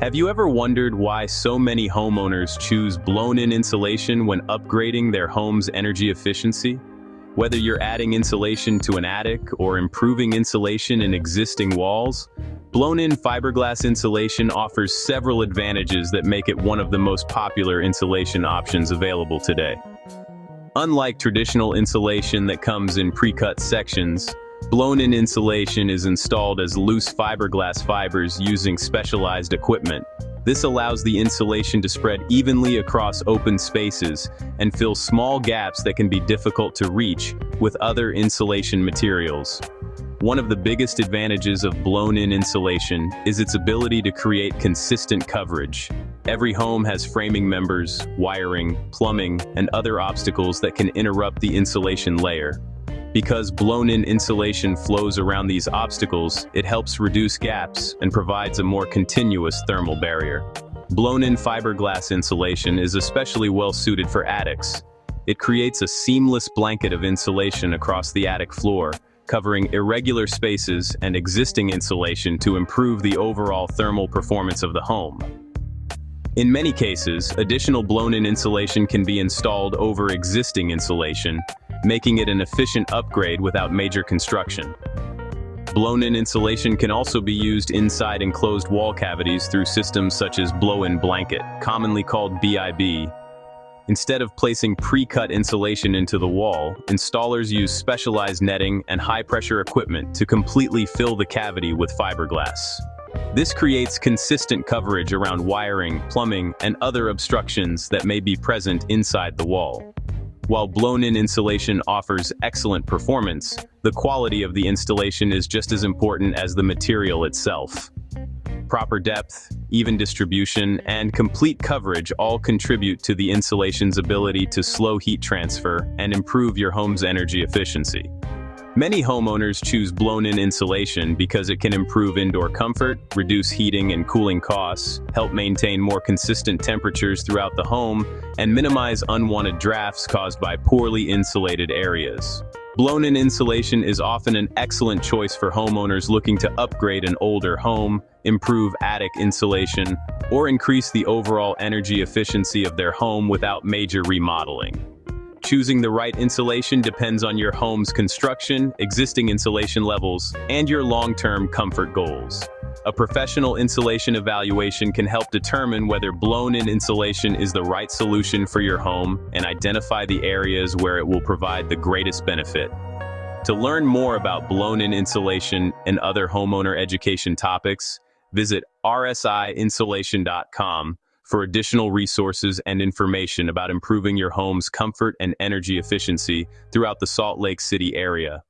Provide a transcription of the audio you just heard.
Have you ever wondered why so many homeowners choose blown-in insulation when upgrading their home's energy efficiency? Whether you're adding insulation to an attic or improving insulation in existing walls, blown-in fiberglass insulation offers several advantages that make it one of the most popular insulation options available today. Unlike traditional insulation that comes in pre-cut sections, blown-in insulation is installed as loose fiberglass fibers using specialized equipment. This allows the insulation to spread evenly across open spaces and fill small gaps that can be difficult to reach with other insulation materials. One of the biggest advantages of blown-in insulation is its ability to create consistent coverage. Every home has framing members, wiring, plumbing, and other obstacles that can interrupt the insulation layer. Because blown-in insulation flows around these obstacles, it helps reduce gaps and provides a more continuous thermal barrier. Blown-in fiberglass insulation is especially well suited for attics. It creates a seamless blanket of insulation across the attic floor, covering irregular spaces and existing insulation to improve the overall thermal performance of the home. In many cases, additional blown-in insulation can be installed over existing insulation, making it an efficient upgrade without major construction. Blown-in insulation can also be used inside enclosed wall cavities through systems such as blow-in blanket, commonly called BIB. Instead of placing pre-cut insulation into the wall, installers use specialized netting and high-pressure equipment to completely fill the cavity with fiberglass. This creates consistent coverage around wiring, plumbing, and other obstructions that may be present inside the wall. While blown-in insulation offers excellent performance, the quality of the installation is just as important as the material itself. Proper depth, even distribution, and complete coverage all contribute to the insulation's ability to slow heat transfer and improve your home's energy efficiency. Many homeowners choose blown-in insulation because it can improve indoor comfort, reduce heating and cooling costs, help maintain more consistent temperatures throughout the home, and minimize unwanted drafts caused by poorly insulated areas. Blown-in insulation is often an excellent choice for homeowners looking to upgrade an older home, improve attic insulation, or increase the overall energy efficiency of their home without major remodeling. Choosing the right insulation depends on your home's construction, existing insulation levels, and your long-term comfort goals. A professional insulation evaluation can help determine whether blown-in insulation is the right solution for your home and identify the areas where it will provide the greatest benefit. To learn more about blown-in insulation and other homeowner education topics, visit rsiinsulation.com for additional resources and information about improving your home's comfort and energy efficiency throughout the Salt Lake City area.